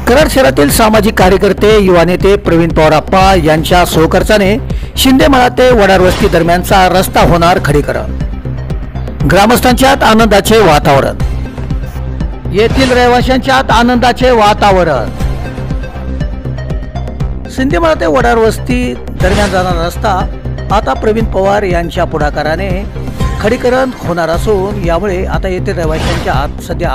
कराड शहरातील सामाजिक कार्यकर्ते युवा नेते प्रवीण पवारप्पा यांच्या सहखर्चाने शिंदेमळा ते वडार वस्ती दरम्यानचा रस्ता होणार खडीकरण। ग्रामस्थांच्यात आनंदाचे वातावरण। येथील रहिवाशांच्यात आनंदाचे वातावरण। शिंदेमळा ते वडार वस्ती दरम्यान जाणारा रस्ता आता प्रवीण पवार यांच्या पुढाकाराने खडीकरण होणार असून यामुळे आता येथील रहिवाशांच्यात सध्या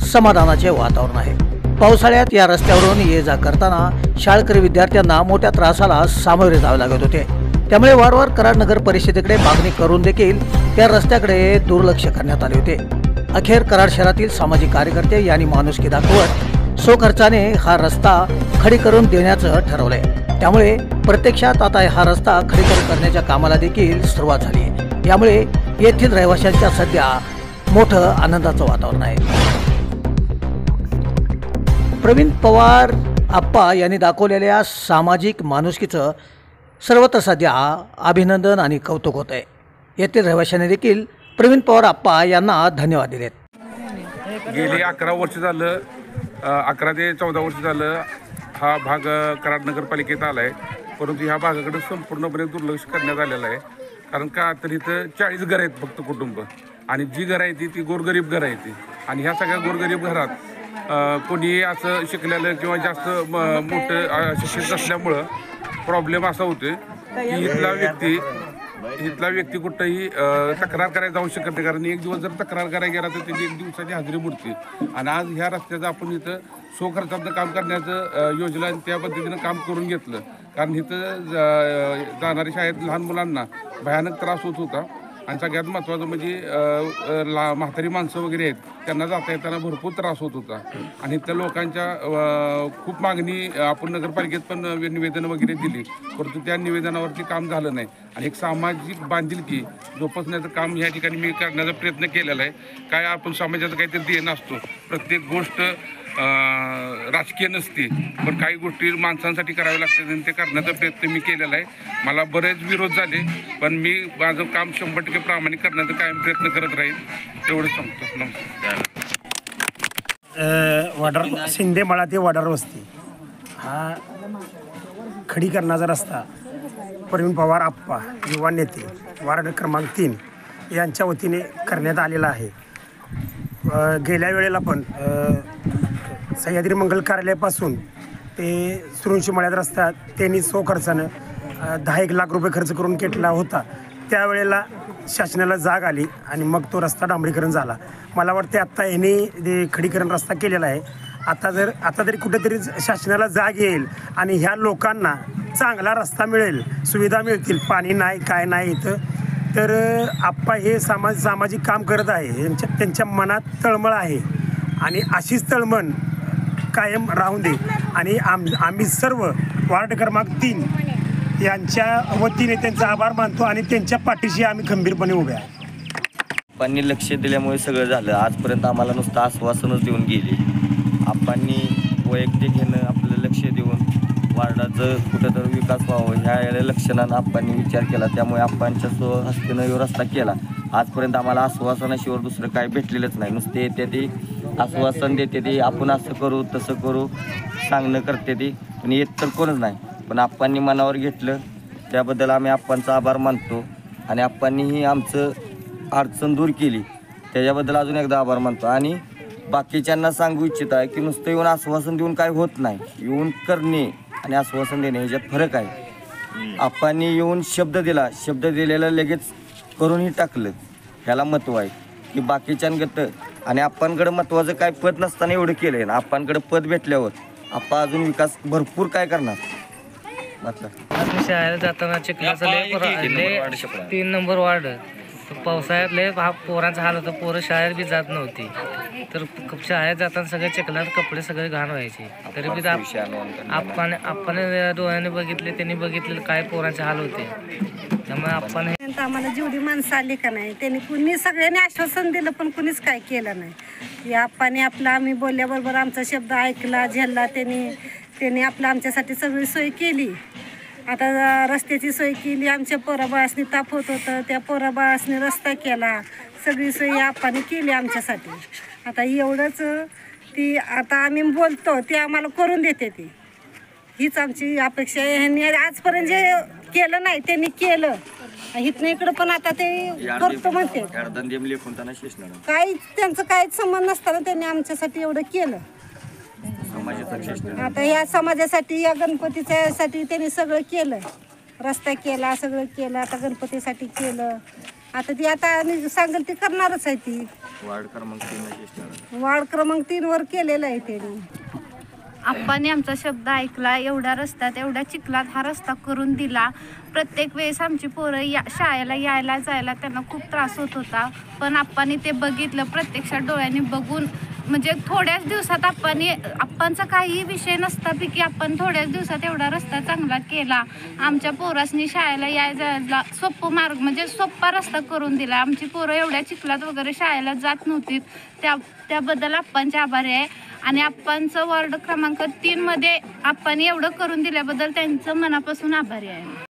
समाधानाचे वातावरण आहे। पावसाळ्यात या रस्त्यावरून ये जा करताना शाळकरी विद्यार्थ्यांना मोठ्या त्रासाला सामोरे जावे लागत होते। त्यामुळे वारंवार कराड नगर परिषदेकडे मागणी करून देखील त्या रस्त्याकडे दुर्लक्ष करण्यात आले होते। अखेर कराड शहरातील सामाजिक कार्यकर्ते यांनी माणुसकी दाखवत स्वखर्चाने हा रस्ता खडीकरण देण्याचं ठरवलंय। त्यामुळे प्रत्यक्षात आता हा रस्ता खडीकरण करण्याच्या कामाला देखील सुरुवात झाली आहे। यामुळे येथील रहिवाशांच्या सध्या मोठं आनंदाचं वातावरण आहे। प्रवीण पवार आप्पा यांनी दाखवलेल्या सामाजिक माणुसकीचं सर्वत्र सध्या अभिनंदन आणि कौतुक होत आहे। येथील रहिवाशांनी देखील प्रवीण पवार आप्पा यांना धन्यवाद दिलेत। गेली 11 वर्ष झालं 11 ते 14 वर्ष झालं हा भाग कराड नगरपालिकेत आला आहे, परंतु ह्या भागाकडे संपूर्णपणे दुर्लक्ष करण्यात आलेलं आहे। कारण का तर इथं 40 घरं आहेत फक्त कुटुंब, आणि जी घरं आहेत ती गोरगरीब घरं आहेत, आणि ह्या सगळ्या गोरगरीब घरात कोणी असं शिकलेलं किंवा जास्त मोठं शिक्षित नसल्यामुळं प्रॉब्लेम असा होतो की इथला व्यक्ती कुठंही तक्रार करायला जाऊ शकत नाही। कारण एक दिवस जर तक्रार करायला गेला तर त्याची 1 दिवसाची हजेरी बुडते। आणि आज ह्या रस्त्याचं आपण इथं स्वखर्चातनं काम करण्याचं योजना त्या पद्धतीनं काम करून घेतलं। कारण इथं जाणाऱ्या शाळेत लहान मुलांना भयानक त्रास होत होता, आणि सगळ्यात महत्त्वाचं म्हणजे म्हातारी माणसं वगैरे आहेत त्यांना जाता येताना भरपूर त्रास होत होता। आणि त्या लोकांच्या खूप मागणी आपण नगरपालिकेत पण निवेदनं वगैरे दिली, परंतु त्या निवेदनावरती काम झालं नाही। आणि एक सामाजिक बांधिलकी जोपासण्याचं काम या ठिकाणी मी करण्याचा प्रयत्न केलेला आहे। काय आपण समाजाचं काहीतरी देणं असतो, प्रत्येक गोष्ट राजकीय नसते, पण काही गोष्टी माणसांसाठी कराव्या लागतात आणि ते करण्याचा प्रयत्न मी केलेला आहे। मला बरेच विरोध झाले, पण मी माझं काम 100% प्रामाणिक करण्याचा कायम प्रयत्न करत राहील, एवढंच सांगतो। नमस्कार। शिंदेमळा ते वडार वस्ती हा खडीकरणाचा रस्ता प्रवीण पवार आप्पा युवा नेते वार्ड क्रमांक 3 यांच्या वतीने करण्यात आलेला आहे। गेल्या वेळेला पण सह्याद्री मंगल कार्यालयापासून ते सुरुंशीमळ्यात रस्ता त्यांनी स्वखर्चानं 10-1 लाख रुपये खर्च करून केला होता। त्यावेळेला शासनाला जाग आली आणि मग तो रस्ता डांबरीकरण झाला। मला वाटते आत्ता यांनी खडीकरण रस्ता केलेला आहे। आता जरी कुठेतरी शासनाला जाग येईल आणि ह्या लोकांना चांगला रस्ता मिळेल, सुविधा मिळतील, पाणी नाही काय नाही इथं, तर आप्पा हे सामाजिक काम करत आहे। त्यांच्या मनात तळमळ आहे आणि अशीच तळमळ कायम राहून दे। आणि आम्ही सर्व वार्ड क्रमांक 3 यांच्या वतीने त्यांचा आभार मानतो आणि त्यांच्या पाठीशी आम्ही खंबीरपणे उभे आहे। आप्पांनी लक्ष दिल्यामुळे सगळं झालं। आजपर्यंत आम्हाला नुसतं आश्वासनच देऊन गेली। आप्पांनी वैयक्तिक घेणं आपलं लक्ष देऊन वार्डाचं कुठंतरी विकास व्हावं ह्या लक्षणानं आप्पांनी विचार केला, त्यामुळे आप्पांच्या स्वहस्तेनं रस्ता केला। आजपर्यंत आम्हाला आश्वासनाशिवाय दुसरं काय भेटलेलंच नाही। नुसते येते ते आश्वासन देते ते, आपण असं करू तसं करू सांगणं करते ते, पण येत तर कोणच नाही। पण आप्पांनी मनावर घेतलं, त्याबद्दल आम्ही आप्पांचा आभार मानतो। आणि आप्पांनीही आमचं अडचण दूर केली, त्याच्याबद्दल अजून एकदा आभार मानतो। आणि बाकीच्यांना सांगू इच्छित आहे की नुसतं येऊन आश्वासन देऊन काय होत नाही, येऊन करणे आणि आश्वासन देणे ह्याच्यात फरक आहे। आप्पांनी येऊन शब्द दिला, शब्द दिलेला लगेच करूनही टाकलं, ह्याला महत्त्व आहे की बाकीच्यांगत। आणि आप्पांकडे महत्त्वाचं काय पद नसताना एवढं केलं आहे ना, आप्पांकडे पद भेटल्यावर आप्पा अजून विकास भरपूर काय करणार। शाळेला जाताना चिखलाचं लय 3 नंबर वार्ड, पावसाळ्यात लय पोरांचा हाल होता, पोरं शाळेत बी जात नव्हती, तर शाळेत जाताना सगळे चिखलात कपडे सगळे घाण व्हायचे। तरी बी आप्पाने डोळ्याने बघितले, त्यांनी बघितले काय पोरांचे हाल होते, त्यामुळे आप्पाने आम्हाला जेवढी माणसं आली का नाही त्यांनी कुणी सगळ्यांनी आश्वासन दिलं, पण कुणीच काय केलं नाही। या आप्पाने आपला आम्ही बोलल्याबरोबर आमचा शब्द ऐकला, झेलला, त्यांनी आपलं आमच्यासाठी सगळी सोय केली। आता रस्त्याची सोय केली, आमच्या पोराबाळासनी ताप होत होतं, त्या पोराबाळासनी रस्ता केला, सगळी सोय आप्पाने केली आमच्यासाठी। आता एवढंच ती आता आम्ही बोलतो ते आम्हाला करून देते ती. हीच आमची अपेक्षा आहे. ह्यांनी आजपर्यंत जे केलं नाही त्यांनी केलं, इथनं इकडं पण आता ते करतो म्हणते. काहीच त्यांचं काहीच संबंध नसताना त्यांनी आमच्यासाठी एवढं केलं. आता या समाजासाठी, या गणपतीसाठी त्यांनी सगळं केलं, रस्ता केला, सगळं केलं. आता गणपतीसाठी केलं, आता ती आता सांगेल ती करणारच आहे. ती वार्ड क्रमांक 3 वर केलेलं आहे त्यांनी. आप्पांनी आमचा शब्द ऐकला. एवढ्या रस्त्यात, एवढ्या चिखलात हा रस्ता करून दिला. प्रत्येक वेळेस आमची पोरं शाळेला यायला जायला त्यांना खूप त्रास होत होता, पण आप्पांनी ते बघितलं. प्रत्यक्षात डोळ्यांनी बघून, म्हणजे थोड्याच दिवसात आप्पांचा काही विषय नसतापैकी आपण थोड्याच दिवसात एवढा रस्ता चांगला केला. आमच्या पोरासनी शाळेला यायला सोपं मार्ग, म्हणजे सोपा रस्ता करून दिला. आमची पोरं एवढ्या चिखलात वगैरे शाळेला जात नव्हती. त्याबद्दल आप्पांचे आभारी आहे. आणि आप्पांचं वार्ड क्रमांक 3 मध्ये आप्पांनी एवढं करून दिल्याबद्दल त्यांचं मनापासून आभारी आहे.